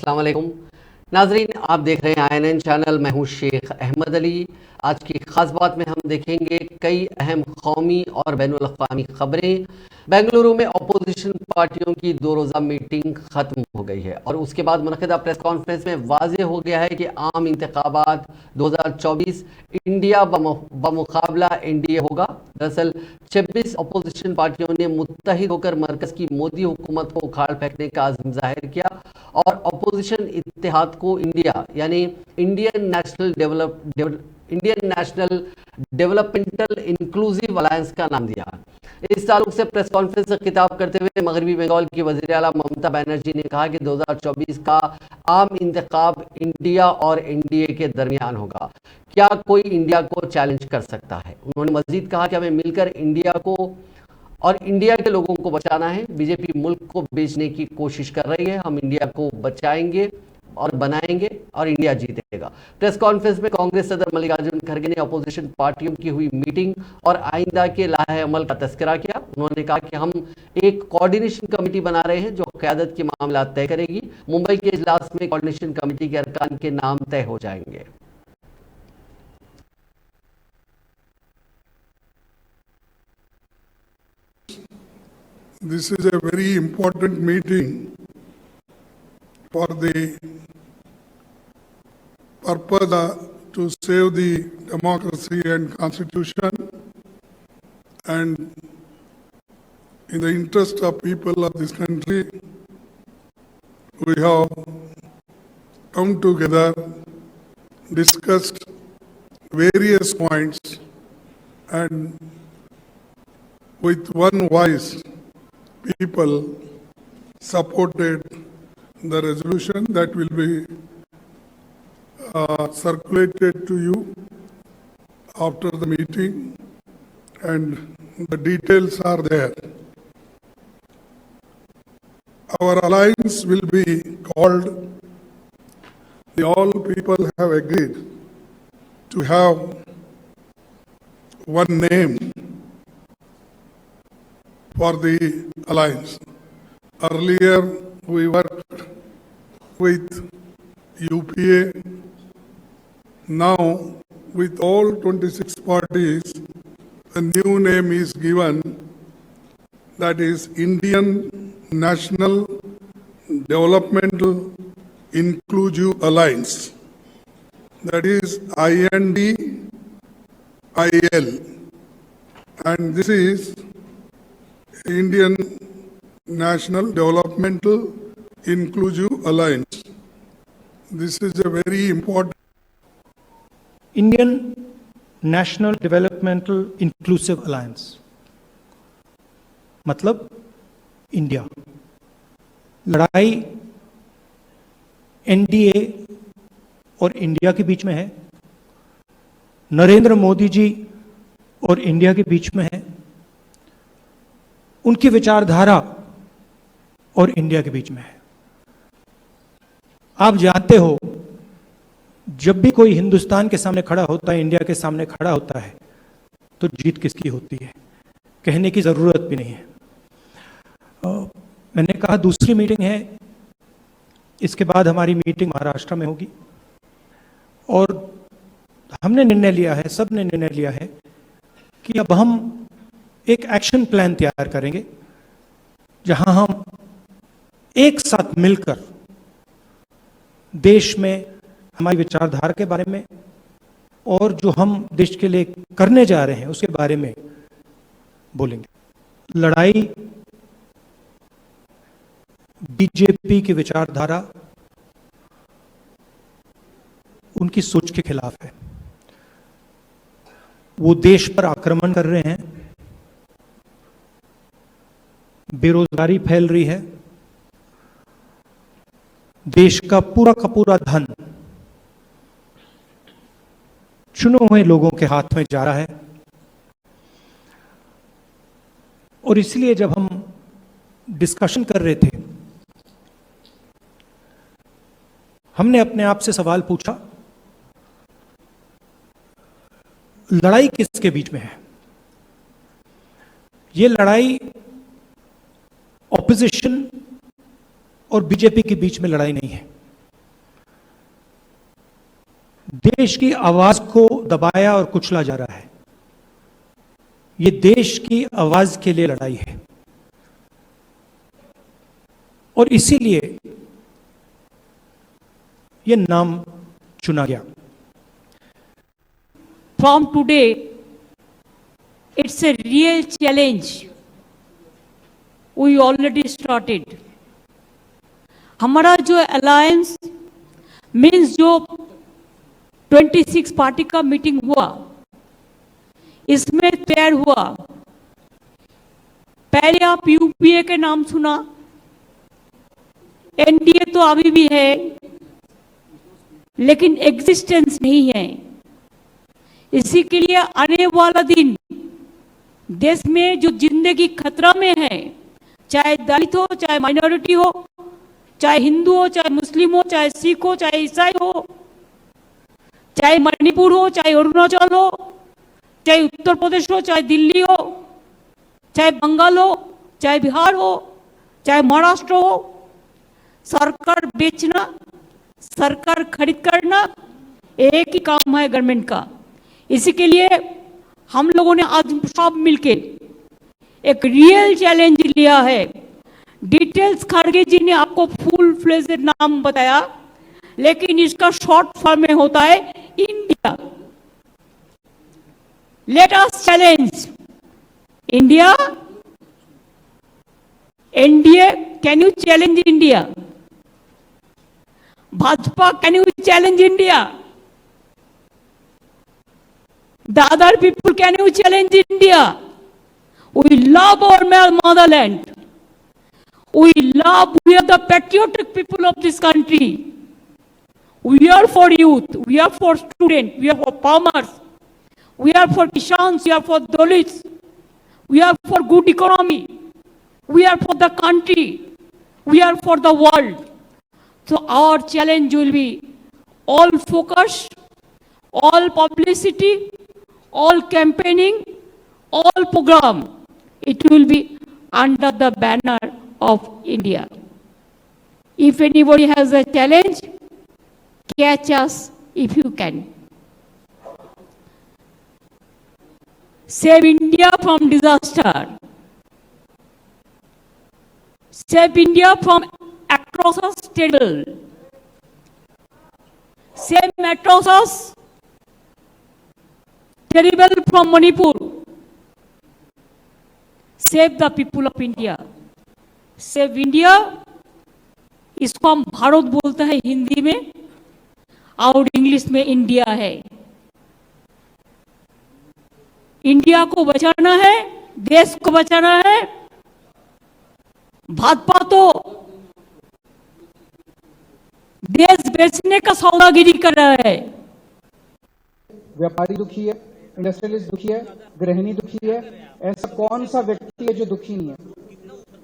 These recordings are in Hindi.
अस्सलाम वालेकुम नाजरीन, आप देख रहे हैं INN चैनल। मैं हूं शेख अहमद अली। आज की खास बात में हम देखेंगे कई अहम कौमी और बैनुल अक़वामी खबरें। बेंगलुरु में अपोजिशन पार्टियों की 2 रोज़ा मीटिंग ख़त्म हो गई है और उसके बाद मुनक़िदा प्रेस कॉन्फ्रेंस में वाज़ेह हो गया है कि आम इंतखाबात 2024 इंडिया बमुकाबला NDA होगा। दरअसल 26 अपोजिशन पार्टियों ने मुत्तहिद होकर मरकज़ की मोदी हुकूमत को उखाड़ फेंकने का आज़म जाहिर किया और अपोजिशन इत्तेहाद को इंडिया यानी Indian national developmental inclusive alliance का नाम दिया। इस ताल्लुक से प्रेस कॉन्फ्रेंस से खिताब करते हुए मगरबी बंगाल की वज़ीर आला ममता बनर्जी ने कहा कि 2024 का आम इंतखाब इंडिया और NDA के दरमियान होगा। क्या कोई इंडिया को चैलेंज कर सकता है? उन्होंने मजीद कहा कि हमें मिलकर इंडिया को और इंडिया के लोगों को बचाना है। बीजेपी मुल्क को बेचने की कोशिश कर रही है। हम इंडिया को बचाएंगे और बनाएंगे और इंडिया जीतेगा। प्रेस कॉन्फ्रेंस में कांग्रेस सदर मल्लिकार्जुन खड़गे ने अपोजिशन पार्टियों की हुई मीटिंग और आइंदा के लाहे अमल का तस्करा किया। उन्होंने कहा कि हम एक कोऑर्डिनेशन कमेटी बना रहे हैं जो क़यादत के मामला तय करेगी। मुंबई के इजलास में कोऑर्डिनेशन कमेटी के अरकान के नाम तय हो जाएंगे। This is a very important meeting for the purpose to save the democracy and constitution, and in the interest of people of this country, we have come together, discussed various points, and with one voice, people supported the resolution that will be circulated to you after the meeting, and the details are there. Our alliance will be called, the all people have agreed to have one name for the alliance. Earlier, we worked with UPA. Now, with all 26 parties, a new name is given, that is Indian National Developmental Inclusive Alliance. That is INDIL. And this is Indian National Developmental Inclusive Alliance. This is a very important. Indian National Developmental Inclusive Alliance मतलब इंडिया। लड़ाई NDA और इंडिया के बीच में है, नरेंद्र मोदी जी और इंडिया के बीच में है, उनकी विचारधारा और इंडिया के बीच में है। आप जानते हो, जब भी कोई हिंदुस्तान के सामने खड़ा होता है, इंडिया के सामने खड़ा होता है, तो जीत किसकी होती है कहने की जरूरत भी नहीं है। मैंने कहा दूसरी मीटिंग है, इसके बाद हमारी मीटिंग महाराष्ट्र में होगी और हमने निर्णय लिया है, सब ने निर्णय लिया है कि अब हम एक एक्शन प्लान तैयार करेंगे जहां हम एक साथ मिलकर देश में हमारी विचारधारा के बारे में और जो हम देश के लिए करने जा रहे हैं उसके बारे में बोलेंगे। लड़ाई बीजेपी की विचारधारा, उनकी सोच के खिलाफ है। वो देश पर आक्रमण कर रहे हैं, बेरोजगारी फैल रही है, देश का पूरा धन चुने हुए लोगों के हाथ में जा रहा है। और इसलिए जब हम डिस्कशन कर रहे थे, हमने अपने आप से सवाल पूछा, लड़ाई किसके बीच में है? ये लड़ाई ऑपोजिशन और बीजेपी के बीच में लड़ाई नहीं है, देश की आवाज को दबाया और कुचला जा रहा है। ये देश की आवाज के लिए लड़ाई है और इसीलिए ये नाम चुना गया। From today, it's a real challenge. We already started. हमारा जो अलायंस मीन्स जो 26 पार्टी का मीटिंग हुआ, इसमें तैयार हुआ। पहले आप यूपीए के नाम सुना, एनडीए तो अभी भी है लेकिन एग्जिस्टेंस नहीं है। इसी के लिए आने वाला दिन देश में जो जिंदगी खतरा में है, चाहे दलित हो, चाहे माइनॉरिटी हो, चाहे हिंदू हो, चाहे मुस्लिम हो, चाहे सिख हो, चाहे ईसाई हो, चाहे मणिपुर हो, चाहे अरुणाचल हो, चाहे उत्तर प्रदेश हो, चाहे दिल्ली हो, चाहे बंगाल हो, चाहे बिहार हो, चाहे महाराष्ट्र हो, सरकार बेचना, सरकार खरीद करना एक ही काम है गवर्नमेंट का। इसी के लिए हम लोगों ने आज सब मिलके एक रियल चैलेंज लिया है। डिटेल्स खड़गे जी ने आपको फुल फ्लेजेड नाम बताया, लेकिन इसका शॉर्ट फॉर्म में होता है India. Let us challenge India. NDA, can you challenge India? Bhajpa, can you challenge India? The other people, can you challenge India? We love our motherland. We are the patriotic people of this country. We are for youth, we are for students, we are for farmers, we are for Kishans, we are for Dalits, we are for good economy, we are for the country, we are for the world. So our challenge will be all focus, all publicity, all campaigning, all program, it will be under the banner of India. If anybody has a challenge, catch us if you can. Save India from disaster. Save India from atrocious terror. Save atrocious terrible from Manipur. Save the people of India. Save India, इसको हम भारत बोलते हैं हिंदी में और इंग्लिश में इंडिया है। इंडिया को बचाना है, देश को बचाना है। भाजपा तो देश बेचने का सौदागिरी कर रहा है। व्यापारी दुखी है, इंडस्ट्रियलिस्ट दुखी है, गृहिणी दुखी है, ऐसा कौन सा व्यक्ति है जो दुखी नहीं है?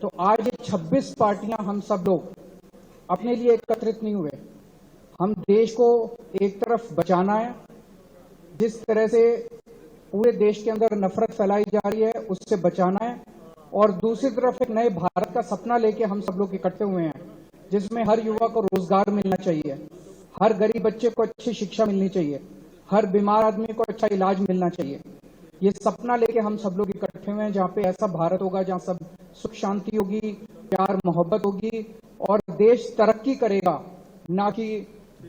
तो आज ये 26 पार्टियां, हम सब लोग अपने लिए एकत्रित नहीं हुए। हम देश को एक तरफ बचाना है, जिस तरह से पूरे देश के अंदर नफरत फैलाई जा रही है उससे बचाना है, और दूसरी तरफ एक नए भारत का सपना लेके हम सब लोग इकट्ठे हुए हैं, जिसमें हर युवा को रोजगार मिलना चाहिए, हर गरीब बच्चे को अच्छी शिक्षा मिलनी चाहिए, हर बीमार आदमी को अच्छा इलाज मिलना चाहिए। ये सपना लेके हम सब लोग इकट्ठे हुए हैं, जहाँ पे ऐसा भारत होगा जहाँ सब सुख शांति होगी, प्यार मोहब्बत होगी और देश तरक्की करेगा, ना कि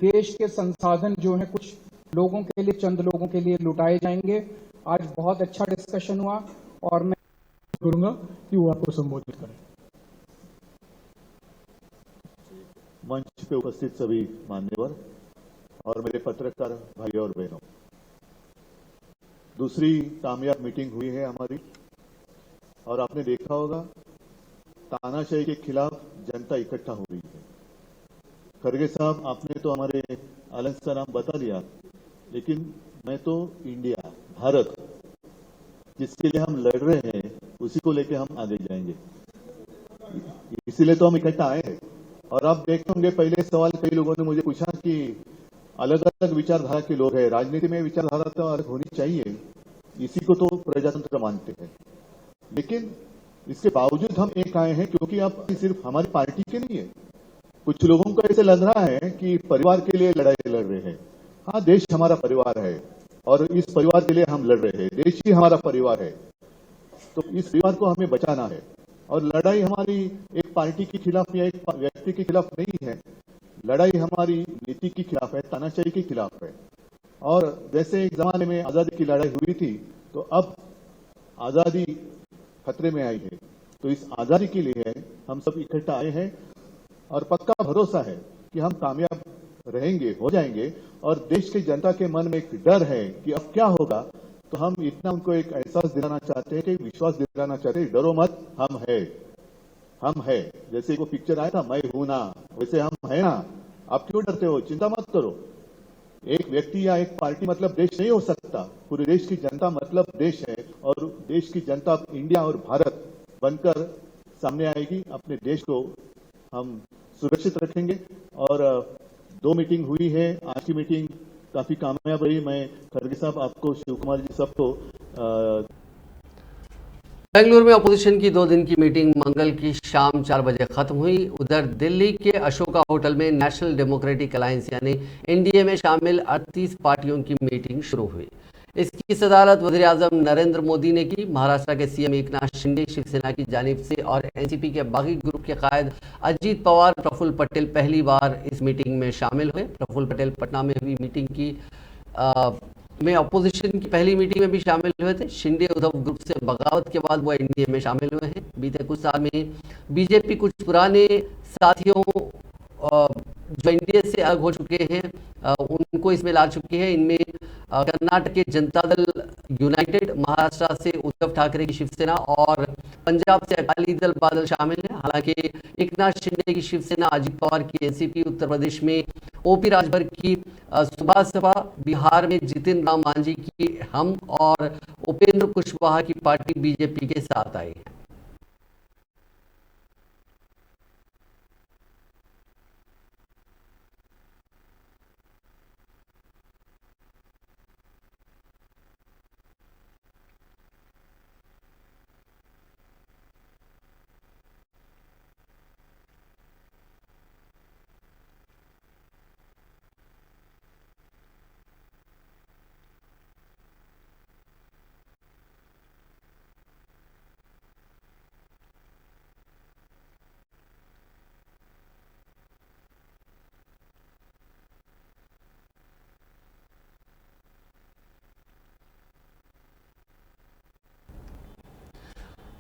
देश के संसाधन जो है कुछ लोगों के लिए, चंद लोगों के लिए लुटाए जाएंगे। आज बहुत अच्छा डिस्कशन हुआ और मैं करूंगा कि वो आपको संबोधित करें। मंच पे उपस्थित सभी मान्यवर और मेरे पत्रकार भाई और बहनों, दूसरी कामयाब मीटिंग हुई है हमारी और आपने देखा होगा तानाशाही के खिलाफ जनता इकट्ठा हो रही है। खड़गे साहब, आपने तो हमारे अलायंस का नाम बता दिया, लेकिन मैं तो इंडिया, भारत, जिसके लिए हम लड़ रहे हैं उसी को लेकर हम आगे जाएंगे। इसीलिए तो हम इकट्ठा आए हैं। और आप देखते होंगे पहले सवाल कई लोगों ने मुझे पूछा कि अलग अलग विचारधारा के लोग हैं, राजनीति में विचारधारा तो अलग होनी चाहिए, इसी को तो प्रजातंत्र मानते हैं। लेकिन इसके बावजूद हम एक आए हैं क्योंकि आप सिर्फ हमारी पार्टी के नहीं है। कुछ लोगों को ऐसे लग रहा है कि परिवार के लिए लड़ाई लड़ रहे हैं, हाँ, देश हमारा परिवार है और इस परिवार के लिए हम लड़ रहे हैं। देश ही हमारा परिवार है, तो इस परिवार को हमें बचाना है। और लड़ाई हमारी एक पार्टी के खिलाफ या एक व्यक्ति के खिलाफ नहीं है, लड़ाई हमारी नीति के खिलाफ है, तानाशाही के खिलाफ है। और जैसे एक जमाने में आजादी की लड़ाई हुई थी, तो अब आजादी खतरे में आई है। तो इस आजादी के लिए हम सब इकट्ठा आए हैं और पक्का भरोसा है कि हम कामयाब रहेंगे, हो जाएंगे। और देश की जनता के मन में एक डर है कि अब क्या होगा, तो हम इतना उनको एक एहसास दिलाना चाहते हैं, कि विश्वास दिलाना चाहते हैं, डरो मत, हम है। जैसे वो पिक्चर आया था मैं हूं ना, वैसे हम है ना, आप क्यों डरते हो, चिंता मत करो। एक व्यक्ति या एक पार्टी मतलब देश नहीं हो सकता, पूरे देश की जनता मतलब देश है। और देश की जनता इंडिया और भारत बनकर सामने आएगी। अपने देश को हम सुरक्षित रखेंगे। और 2 मीटिंग हुई है, आज की मीटिंग काफी कामयाब रही। मैं खड़गे साहब, आपको, शिव कुमार जी, सबको बेंगलुरु में अपोजिशन की 2 दिन की मीटिंग मंगल की शाम 4 बजे खत्म हुई। उधर दिल्ली के अशोका होटल में नेशनल डेमोक्रेटिक अलायंस यानी एनडीए में शामिल 38 पार्टियों की मीटिंग शुरू हुई। इसकी सदारत वज़ीर-ए-आज़म नरेंद्र मोदी ने की। महाराष्ट्र के सीएम एकनाथ शिंदे शिवसेना की जानिब से और एनसीपी के बागी ग्रुप के कायद अजीत पवार, प्रफुल्ल पटेल पहली बार इस मीटिंग में शामिल हुए। प्रफुल्ल पटेल पटना में हुई मीटिंग में अपोजिशन की पहली मीटिंग में भी शामिल हुए थे। शिंदे उद्धव ग्रुप से बगावत के बाद वो एनडीए में शामिल हुए हैं। बीते कुछ साल में बीजेपी कुछ पुराने साथियों जो एनडीए से अलग हो चुके हैं उनको इसमें ला चुकी है। इनमें कर्नाटक के जनता दल यूनाइटेड, महाराष्ट्र से उद्धव ठाकरे की शिवसेना और पंजाब से अकाली दल बादल शामिल है। हालांकि एकनाथ शिंदे की शिवसेना, अजीत पवार की एनसीपी, उत्तर प्रदेश में ओपी राजभर की सुभाष सभा, बिहार में जितिन राम मांझी की हम और उपेंद्र कुशवाहा की पार्टी बीजेपी के साथ आई है।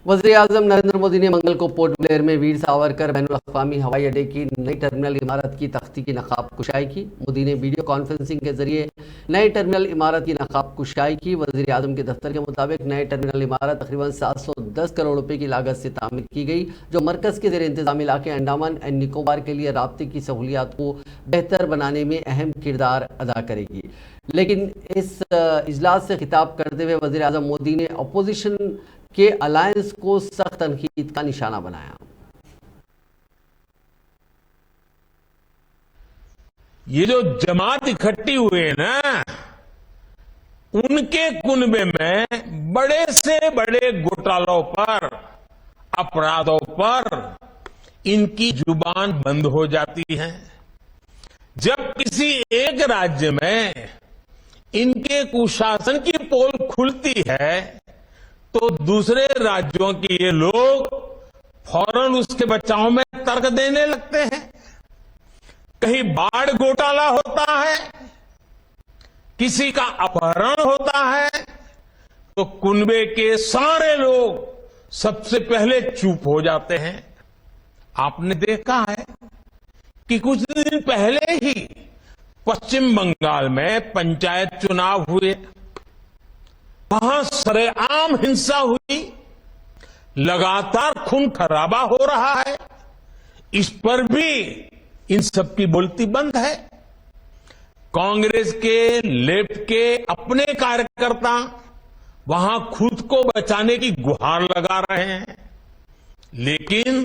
वज़ीर-ए-आज़म नरेंद्र मोदी ने मंगल को पोर्ट ब्लेयर में वीर सावरकर बैनुल-अक़वामी हवाई अड्डे की नई टर्मिनल इमारत की तख्ती की नकाब कुशाई की। मोदी ने वीडियो कॉन्फ्रेंसिंग के जरिए नई टर्मिनल इमारत की नकाब कुशाई की। वज़ीर-ए-आज़म के दफ्तर के मुताबिक नई टर्मिनल इमारत तकरीबन 710 करोड़ रुपए की लागत से तामीर की गई, जो मरकज़ के ज़ेर इंतज़ाम इलाके अंडमान एंड निकोबार के लिए राब्ते की सहूलियात को बेहतर बनाने में अहम किरदार अदा करेगी। लेकिन इस इजलास से खिताब करते हुए वज़ीर-ए-आज़म मोदी ने अपोजिशन के अलायंस को सख्त तनकीद का निशाना बनाया। ये जो जमात इकट्ठी हुए ना, उनके कुनबे में बड़े से बड़े घोटालों पर, अपराधों पर इनकी जुबान बंद हो जाती है। जब किसी एक राज्य में इनके कुशासन की पोल खुलती है तो दूसरे राज्यों के ये लोग फौरन उसके बचाव में तर्क देने लगते हैं। कहीं बाढ़ घोटाला होता है, किसी का अपहरण होता है, तो कुनबे के सारे लोग सबसे पहले चुप हो जाते हैं। आपने देखा है कि कुछ दिन पहले ही पश्चिम बंगाल में पंचायत चुनाव हुए, वहां सरेआम हिंसा हुई, लगातार खून खराबा हो रहा है। इस पर भी इन सबकी बोलती बंद है। कांग्रेस के, लेफ्ट के अपने कार्यकर्ता वहां खुद को बचाने की गुहार लगा रहे हैं, लेकिन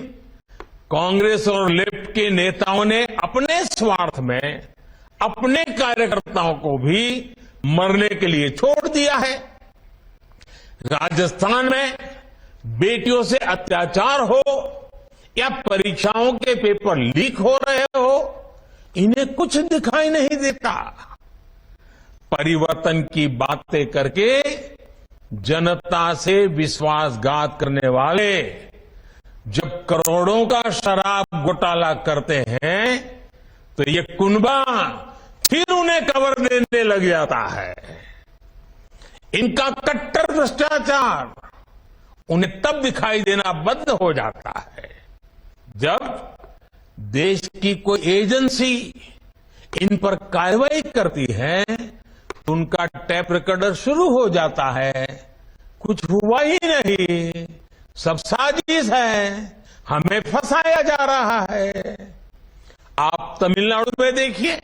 कांग्रेस और लेफ्ट के नेताओं ने अपने स्वार्थ में अपने कार्यकर्ताओं को भी मरने के लिए छोड़ दिया है। राजस्थान में बेटियों से अत्याचार हो या परीक्षाओं के पेपर लीक हो रहे हो, इन्हें कुछ दिखाई नहीं देता। परिवर्तन की बातें करके जनता से विश्वासघात करने वाले जब करोड़ों का शराब घोटाला करते हैं तो ये कुनबा फिर उन्हें कवर देने लग जाता है। इनका कट्टर भ्रष्टाचार उन्हें तब दिखाई देना बंद हो जाता है जब देश की कोई एजेंसी इन पर कार्रवाई करती है तो उनका टैप रिकॉर्डर शुरू हो जाता है, कुछ हुआ ही नहीं, सब साजिश है, हमें फंसाया जा रहा है। आप तमिलनाडु में देखिए,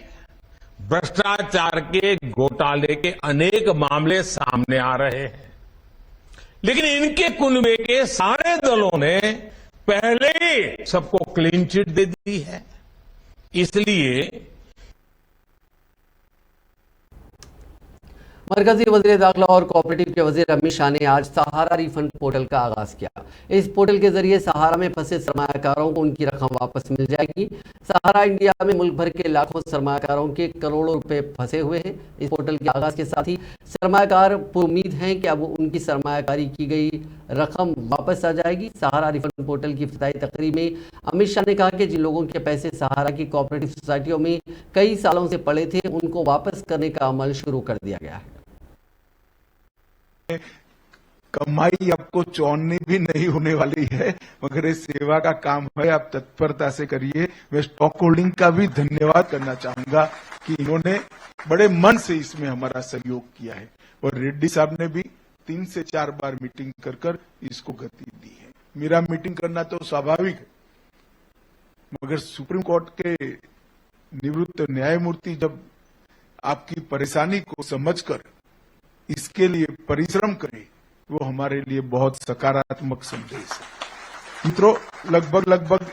भ्रष्टाचार के घोटाले के अनेक मामले सामने आ रहे हैं, लेकिन इनके कुनबे के सारे दलों ने पहले ही सबको क्लीन चिट दे दी है। इसलिए मरकजी वजीर दाखिला और कोऑपरेटिव के वजीर अमित शाह ने आज सहारा रिफंड पोर्टल का आगाज किया। इस पोर्टल के जरिए सहारा में फंसे सरमायाकारों को उनकी रकम वापस मिल जाएगी। सहारा इंडिया में मुल्क भर के लाखों सरमायाकारों के करोड़ों रुपए फंसे हुए हैं। इस पोर्टल के आगाज के साथ ही सरमायाकार उम्मीद हैं कि अब उनकी सरमायाकारी की गई रकम वापस आ जाएगी। सहारा रिफंड पोर्टल की इफ्तिताई तकरीब में अमित शाह ने कहा कि जिन लोगों के पैसे सहारा की कोऑपरेटिव सोसाइटियों में कई सालों से पड़े थे, उनको वापस करने का अमल शुरू कर दिया गया है। कमाई आपको चौनी भी नहीं होने वाली है, मगर ये सेवा का काम है, आप तत्परता से करिए। मैं स्टॉक होल्डिंग का भी धन्यवाद करना चाहूंगा कि इन्होंने बड़े मन से इसमें हमारा सहयोग किया है और रेड्डी साहब ने भी 3 से 4 बार मीटिंग कर इसको गति दी है। मेरा मीटिंग करना तो स्वाभाविक है, मगर सुप्रीम कोर्ट के निवृत्त न्यायमूर्ति जब आपकी परेशानी को समझकर इसके लिए परिश्रम करें, वो हमारे लिए बहुत सकारात्मक संदेश है। मित्रों, लगभग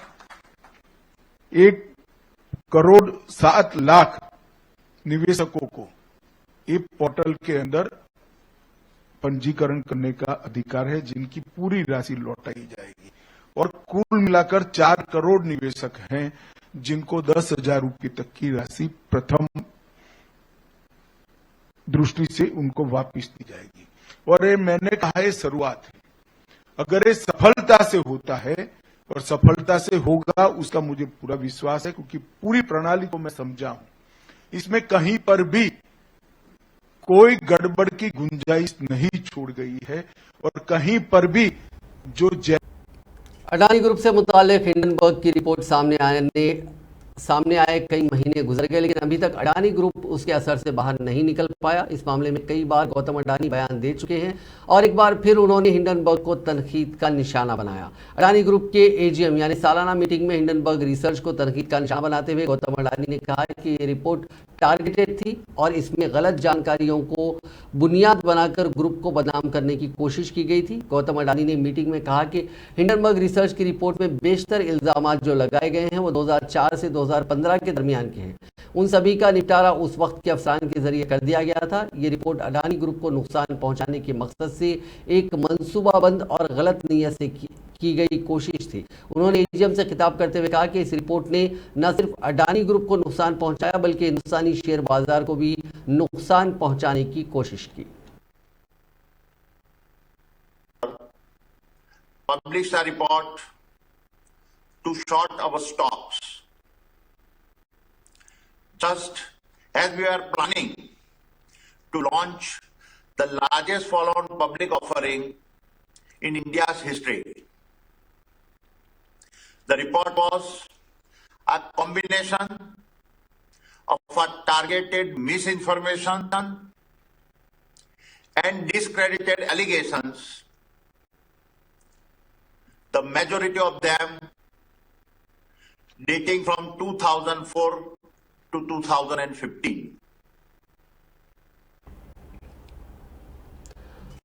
1,07,00,000 निवेशकों को ये पोर्टल के अंदर पंजीकरण करने का अधिकार है, जिनकी पूरी राशि लौटाई जाएगी। और कुल मिलाकर 4 करोड़ निवेशक हैं जिनको 10,000 रुपये तक की राशि प्रथम दृष्टि से उनको वापस दी जाएगी। और ये मैंने कहा है शुरुआत है, अगर ये सफलता से होता है और सफलता से होगा उसका मुझे पूरा विश्वास है, क्योंकि पूरी प्रणाली को मैं समझा हूं, इसमें कहीं पर भी कोई गड़बड़ की गुंजाइश नहीं छोड़ गई है और कहीं पर भी जो अडानी ग्रुप से मुताल्लिक हिंडनबर्ग की रिपोर्ट सामने आए कई महीने गुजर गए, लेकिन अभी तक अडानी ग्रुप उसके असर से बाहर नहीं निकल पाया। इस मामले में कई बार गौतम अडानी बयान दे चुके हैं और एक बार फिर उन्होंने हिंडनबर्ग को तनकीद का निशाना बनाया। अडानी ग्रुप के एजीएम यानी सालाना मीटिंग में हिंडनबर्ग रिसर्च को तनकीद का निशाना बनाते हुए गौतम अडानी ने कहा कि ये रिपोर्ट टारगेटेड थी और इसमें गलत जानकारियों को बुनियाद बनाकर ग्रुप को बदनाम करने की कोशिश की गई थी। गौतम अडानी ने मीटिंग में कहा कि हिंडनबर्ग रिसर्च की रिपोर्ट में बेशतर इल्जाम जो लगाए गए हैं वो 2004 से 2015 के दरमियान के हैं। उन सभी का निपटारा उस वक्त के अफसरान के जरिए कर दिया गया था। ये रिपोर्ट अडानी ग्रुप को नुकसान पहुंचाने के मकसद से एक मंसूबाबंद और गलत नीयत से की गई कोशिश थी। उन्होंने एजीएम से खिताब करते हुए कहा कि इस रिपोर्ट ने न सिर्फ अडानी ग्रुप को नुकसान पहुंचाया बल्कि हिंदुस्तानी शेयर बाजार को भी नुकसान पहुंचाने की कोशिश की। Publish a report to short our stocks, just as we are planning to launch the largest follow-on public offering in India's history. The report was a combination of a targeted misinformation and discredited allegations, the majority of them dating from 2004 to 2015.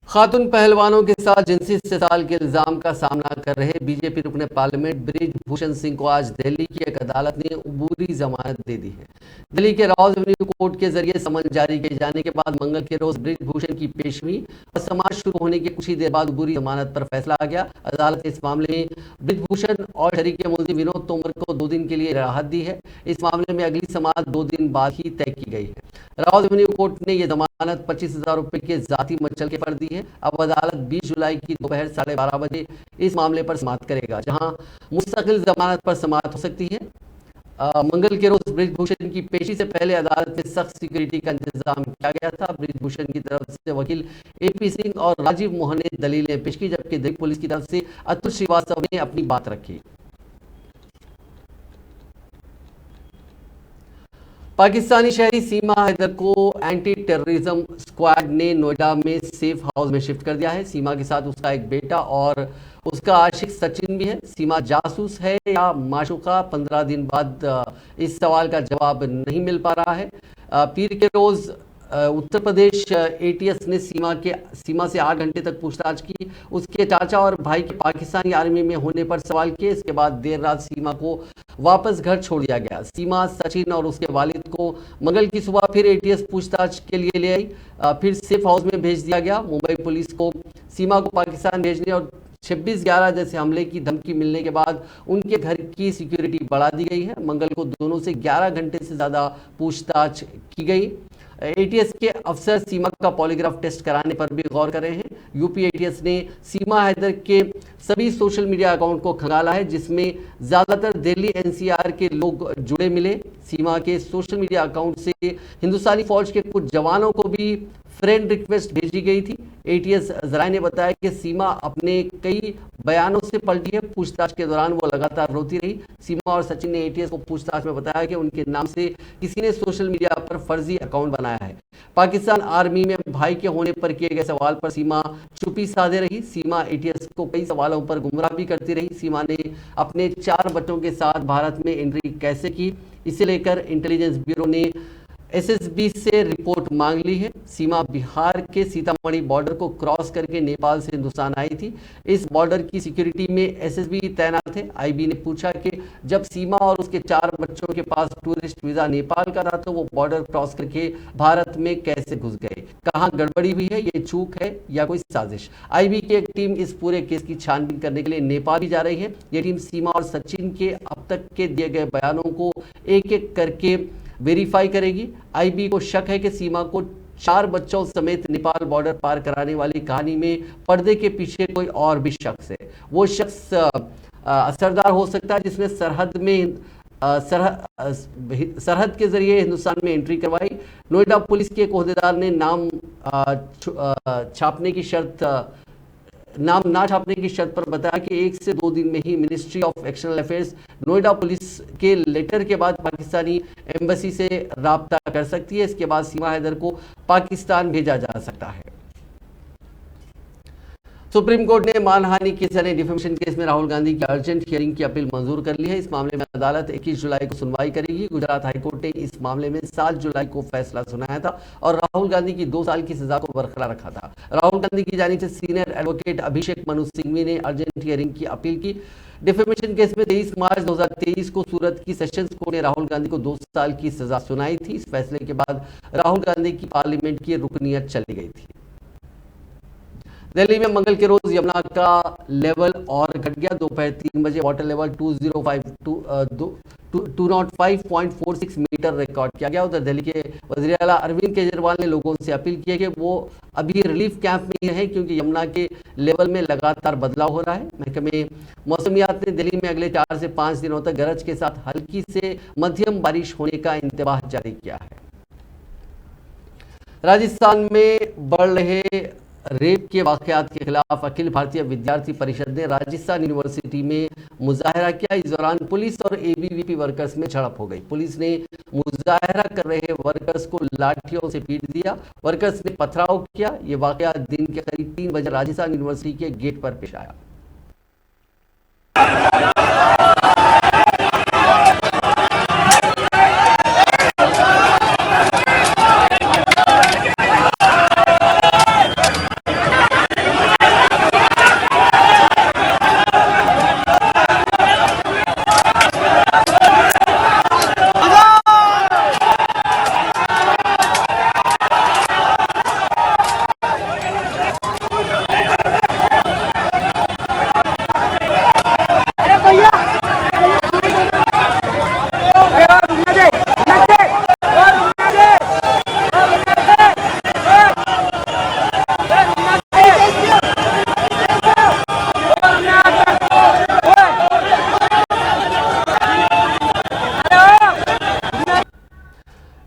खातून पहलवानों के साथ जिनसी इस्तेसाल के इल्जाम का सामना कर रहे बीजेपी रुकने पार्लियामेंट बृज भूषण सिंह को आज दिल्ली की एक अदालत ने अबूरी जमानत दे दी है। दिल्ली के राउज एवेन्यू कोर्ट के जरिए समन जारी किए जाने के बाद मंगल के रोज बृज भूषण की पेशवी और समाज शुरू होने के कुछ ही देर बाद अबूरी जमानत पर फैसला आ गया। अदालत ने इस मामले में बृज भूषण और शरीक मुलजिम विनोद तोमर को 2 दिन के लिए राहत दी है। इस मामले में अगली समाअत 2 दिन बाद ही तय की गई है। राउज एवेन्यू कोर्ट ने यह जमानत 25,000 रुपए के जाती मचल के पर दी है। अब अदालत 20 जुलाई की दोपहर 12:30 बजे इस मामले पर समाअत करेगा, जहां मुस्तकिल जमानत पर समाअत हो सकती है। मंगल के रोज बृजभूषण की पेशी से पहले अदालत में सख्त सिक्योरिटी का इंतजाम किया गया था। बृजभूषण की तरफ से वकील AP सिंह और राजीव मोहन ने दलीलें पेश की, जबकि दिल्ली पुलिस की तरफ से अतुल श्रीवास्तव ने अपनी बात रखी। पाकिस्तानी शहरी सीमा हैदर को एंटी टेररिज्म स्क्वाड ने नोएडा में सेफ हाउस में शिफ्ट कर दिया है। सीमा के साथ उसका एक बेटा और उसका आशिक सचिन भी है। सीमा जासूस है या माशूका, 15 दिन बाद इस सवाल का जवाब नहीं मिल पा रहा है। पीर के रोज उत्तर प्रदेश ATS ने सीमा से 8 घंटे तक पूछताछ की। उसके चाचा और भाई के पाकिस्तानी आर्मी में होने पर सवाल किए। इसके बाद देर रात सीमा को वापस घर छोड़ दिया गया। सीमा सचिन और उसके वालिद को मंगल की सुबह फिर ATS पूछताछ के लिए ले आई, फिर सेफ हाउस में भेज दिया गया। मुंबई पुलिस को सीमा को पाकिस्तान भेजने और 26/11 जैसे हमले की धमकी मिलने के बाद उनके घर की सिक्योरिटी बढ़ा दी गई है। मंगल को दोनों से 11 घंटे से ज़्यादा पूछताछ की गई। ATS के अफसर सीमा का पॉलीग्राफ टेस्ट कराने पर भी गौर कर रहे हैं। यूपी ATS ने सीमा हैदर के सभी सोशल मीडिया अकाउंट को खंगाला है, जिसमें ज़्यादातर दिल्ली NCR के लोग जुड़े मिले। सीमा के सोशल मीडिया अकाउंट से हिंदुस्तानी फौज के कुछ जवानों को भी फ्रेंड रिक्वेस्ट भेजी गई थी। ATS जराये ने बताया कि सीमा अपने कई बयानों से पलटी है। पूछताछ के दौरान वो लगातार रोती रही। सीमा और सचिन ने ATS को पूछताछ में बताया कि उनके नाम से किसी ने सोशल मीडिया पर फर्जी अकाउंट बनाया है। पाकिस्तान आर्मी में भाई के होने पर किए गए सवाल पर सीमा चुप्पी साधे रही। सीमा ATS को कई सवालों पर गुमराह भी करती रही। सीमा ने अपने 4 बच्चों के साथ भारत में एंट्री कैसे की, इसे लेकर इंटेलिजेंस ब्यूरो ने SSB से रिपोर्ट मांग ली है। सीमा बिहार के सीतामढ़ी बॉर्डर को क्रॉस करके नेपाल से हिंदुस्तान आई थी। इस बॉर्डर की सिक्योरिटी में SSB तैनात थे। IB ने पूछा कि जब सीमा और उसके 4 बच्चों के पास टूरिस्ट वीजा नेपाल का था तो वो बॉर्डर क्रॉस करके भारत में कैसे घुस गए, कहाँ गड़बड़ी हुई है, ये चूक है या कोई साजिश। IB की एक टीम इस पूरे केस की छानबीन करने के लिए नेपाल भी जा रही है। ये टीम सीमा और सचिन के अब तक के दिए गए बयानों को एक एक करके वेरीफाई करेगी। IB को शक है कि सीमा को 4 बच्चों समेत नेपाल बॉर्डर पार कराने वाली कहानी में पर्दे के पीछे कोई और भी शख्स है। वो शख्स असरदार हो सकता है जिसने सरहद के जरिए हिंदुस्तान में एंट्री करवाई। नोएडा पुलिस के एक ओहदेदार ने नाम ना छापने की शर्त पर बताया कि 1 से 2 दिन में ही ministry of external affairs Noida police के लेटर के बाद पाकिस्तानी एम्बेसी से राब्ता कर सकती है। इसके बाद सीमा हैदर को पाकिस्तान भेजा जा सकता है। सुप्रीम कोर्ट ने मानहानि केस यानी डिफेमेशन केस में राहुल गांधी की अर्जेंट हियरिंग की अपील मंजूर कर ली है। इस मामले में अदालत 21 जुलाई को सुनवाई करेगी। गुजरात हाईकोर्ट ने इस मामले में 7 जुलाई को फैसला सुनाया था और राहुल गांधी की 2 साल की सजा को बरकरार रखा था। राहुल गांधी की जानिब से सीनियर एडवोकेट अभिषेक मनु सिंघवी ने अर्जेंट हियरिंग की अपील की। डिफेमेशन केस में 23 मार्च 2023 को सूरत की सेशंस कोर्ट ने राहुल गांधी को 2 साल की सजा सुनाई थी। इस फैसले के बाद राहुल गांधी की पार्लियामेंट की रुकनीयत चली गई थी। दिल्ली में मंगल के रोज यमुना का लेवल और घट गया। दोपहर 3 बजे वाटर लेवल 205.46 मीटर रिकॉर्ड किया गया। उधर दिल्ली के वज़ीर आला अरविंद केजरीवाल ने लोगों से अपील की है कि वो अभी रिलीफ कैंप में है, क्योंकि यमुना के लेवल में लगातार बदलाव हो रहा है। महकमे मौसमियात ने दिल्ली में अगले 4 से 5 दिनों तक गरज के साथ हल्की से मध्यम बारिश होने का इंतबाह जारी किया है। राजस्थान में बढ़ रहे रेप के वाकयात के खिलाफ अखिल भारतीय विद्यार्थी परिषद ने राजस्थान यूनिवर्सिटी में मुजाहरा किया। इस दौरान पुलिस और ABVP वर्कर्स में झड़प हो गई। पुलिस ने मुजाहरा कर रहे वर्कर्स को लाठियों से पीट दिया। वर्कर्स ने पथराव किया। ये वाकया दिन के करीब 3 बजे राजस्थान यूनिवर्सिटी के गेट पर पेश आया।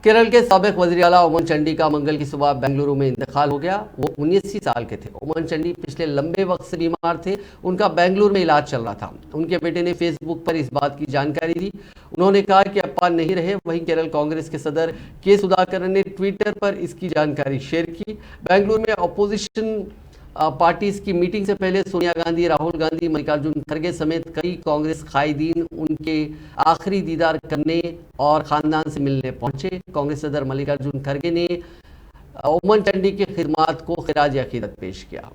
केरल के साबिक वज़ीर आला ओमन चांडी का मंगल की सुबह बेंगलुरु में इंतकाल हो गया। वो 79 साल के थे। ओमन चांडी पिछले लंबे वक्त से बीमार थे। उनका बेंगलुरु में इलाज चल रहा था। उनके बेटे ने फेसबुक पर इस बात की जानकारी दी। उन्होंने कहा कि अप्पा नहीं रहे। वहीं केरल कांग्रेस के सदर के सुधाकर ने ट्विटर पर इसकी जानकारी शेयर की। बेंगलुरु में अपोजिशन पार्टीज की मीटिंग से पहले सोनिया गांधी, राहुल गांधी, मल्लिकार्जुन खड़गे समेत कई कांग्रेस कायदीन उनके आखिरी दीदार करने और खानदान से मिलने पहुंचे। कांग्रेस सदर मल्लिकार्जुन खड़गे ने ओमन चांडी की खिदमत को खिराज अकीदत पेश किया।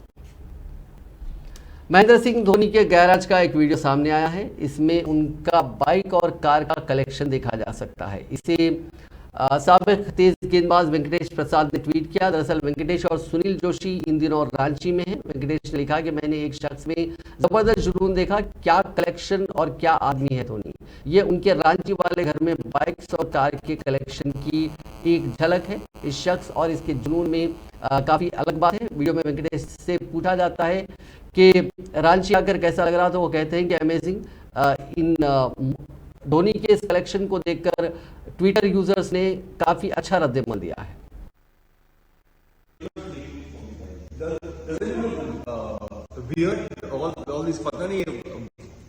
महेंद्र सिंह धोनी के गैराज का एक वीडियो सामने आया है। इसमें उनका बाइक और कार का कलेक्शन देखा जा सकता है। इसे साबिक तेज गेंदबाज वेंकटेश प्रसाद ने ट्वीट किया। दरअसल वेंकटेश और सुनील जोशी इन दिनों रांची में हैं। वेंकटेश ने लिखा कि मैंने एक शख्स में जबरदस्त जुनून देखा। क्या कलेक्शन और क्या आदमी है धोनी। ये उनके रांची वाले घर में बाइक्स और कार के कलेक्शन की एक झलक है। इस शख्स और इसके जुनून में काफी अलग बात है। वीडियो में वेंकटेश से पूछा जाता है कि रांची आकर कैसा लग रहा, तो वो कहते हैं कि अमेजिंग। इन धोनी के इस कलेक्शन को देखकर ट्विटर यूजर्स ने काफी अच्छा रद्द-ए-अमल दिया है। वियर्ड ऑल दिस पता नहीं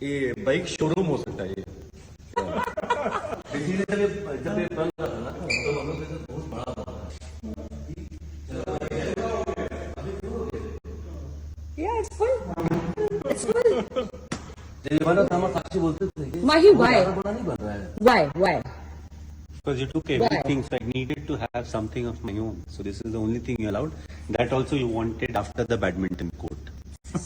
ये बाइक शोरूम हो सकता है ये। जब ये बन रहा था ना तो हम लोग बहुत बड़ा था। Yeah, it's full. It's full. साक्षी बोलते थे Mahi, why? नहीं बन रहा है। Why? Because you took everything, so I needed to have something of my own. So this is the only thing you allowed. That also you wanted after the badminton court.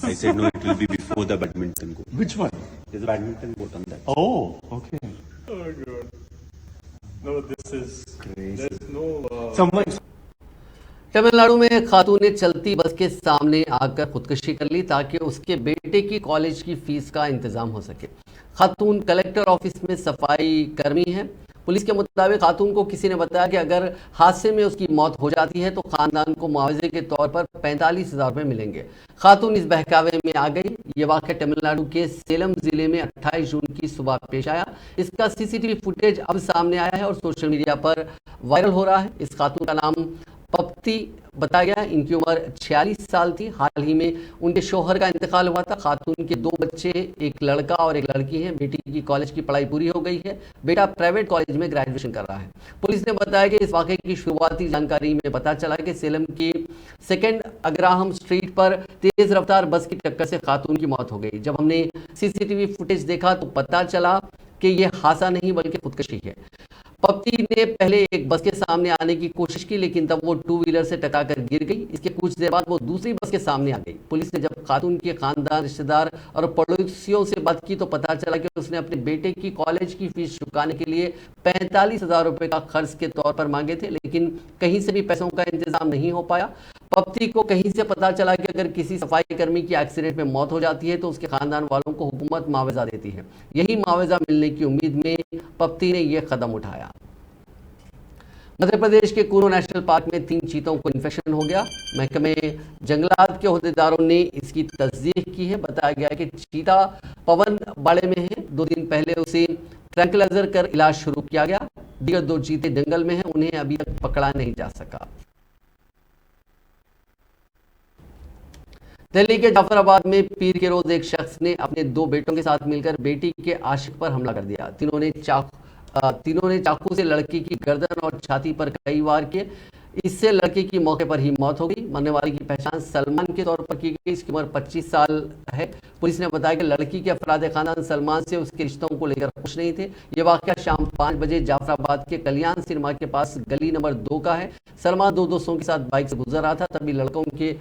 I said no, it will be before the badminton court. Which one? There's a badminton court on that. Oh, okay. Oh God. No, this is crazy. There's no. Someone. Tamil Nadu में एक खातून ने चलती बस के सामने आकर खुदकुशी कर ली ताकि उसके बेटे की कॉलेज की फीस का इंतजाम हो सके। खातून कलेक्टर ऑफिस में सफाई कर्मी है। पुलिस के मुताबिक खातून को किसी ने बताया कि अगर हादसे में उसकी मौत हो जाती है तो खानदान को मुआवजे के तौर पर 45,000 रुपये मिलेंगे। खातून इस बहकावे में आ गई। ये वाक़या तमिलनाडु के सेलम जिले में 28 जून की सुबह पेश आया। इसका सीसीटीवी फुटेज अब सामने आया है और सोशल मीडिया पर वायरल हो रहा है। इस खातून का नाम पप्ती बताया गया। इनकी उम्र 46 साल थी। हाल ही में उनके शौहर का इंतकाल हुआ था। खातून के 2 बच्चे, एक लड़का और एक लड़की हैं। बेटी की कॉलेज की पढ़ाई पूरी हो गई है। बेटा प्राइवेट कॉलेज में ग्रेजुएशन कर रहा है। पुलिस ने बताया कि इस वाकये की शुरुआती जानकारी में पता चला कि सेलम की 2 अग्राहम स्ट्रीट पर तेज रफ्तार बस की टक्कर से खातून की मौत हो गई। जब हमने सीसीटीवी फुटेज देखा तो पता चला कि यह हादसा नहीं बल्कि खुदकुशी है। पप्ती ने पहले एक बस के सामने आने की कोशिश की, लेकिन तब वो 2 व्हीलर से टकराकर गिर गई। इसके कुछ देर बाद वो दूसरी बस के सामने आ गई। पुलिस ने जब खातून के खानदान, रिश्तेदार और पड़ोसियों से बात की तो पता चला कि उसने अपने बेटे की कॉलेज की फीस चुकाने के लिए 45,000 रुपये का खर्च के तौर पर मांगे थे, लेकिन कहीं से भी पैसों का इंतजाम नहीं हो पाया। पप्ती को कहीं से पता चला कि अगर किसी सफाई कर्मी की एक्सीडेंट में मौत हो जाती है तो उसके खानदान वालों को हुकूमत मुआवजा देती है। यही मुआवजा मिलने की उम्मीद में पप्ती ने यह कदम उठाया। मध्य प्रदेश के कुनो नेशनल पार्क में 3 चीतों को इन्फेक्शन हो गया। महकमे जंगलात के ओहदेदारों ने इसकी तस्दीक की है। बताया गया है कि चीता पवन बाड़े में है। 2 दिन पहले उसे ट्रैंक्विलाइजर कर इलाज शुरू किया गया। दीगर 2 चीते जंगल में हैं, उन्हें अभी तक पकड़ा नहीं जा सका। दिल्ली के जाफराबाद में पीर के रोज एक शख्स ने अपने 2 बेटों के साथ मिलकर बेटी के आशिक पर हमला कर दिया। तीनों ने चाकू से लड़की की गर्दन और छाती पर कई वार किए। इससे लड़की की मौके पर ही मौत हो गई। मरने वाले की पहचान सलमान के तौर पर की गई। इसकी उम्र 25 साल है। पुलिस ने बताया कि लड़की के अफराद खानदान सलमान से उसके रिश्तों को लेकर खुश नहीं थे। ये वाकया शाम 5 बजे जाफराबाद के कल्याण सिनेमा के पास गली नंबर 2 का है। सलमान 2 दोस्तों के साथ बाइक से गुजर रहा था, तभी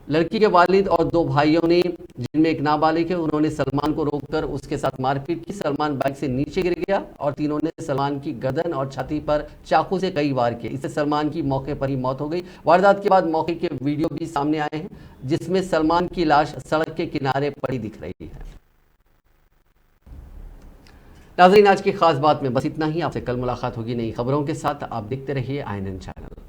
लड़की के वालिद और 2 भाइयों ने, जिनमें एक नाबालिग है, उन्होंने सलमान को रोककर उसके साथ मारपीट की। सलमान बाइक से नीचे गिर गया और तीनों ने सलमान की गर्दन और छाती पर चाकू से कई वार किए। इससे सलमान की मौके पर ही मौत हो गई। वारदात के बाद मौके के वीडियो भी सामने आए हैं, जिसमें सलमान की लाश सड़क के किनारे पड़ी दिख रही है। नाज़रीन, आज की खास बात में बस इतना ही। आपसे कल मुलाकात होगी नई खबरों के साथ। आप देखते रहिए INN चैनल।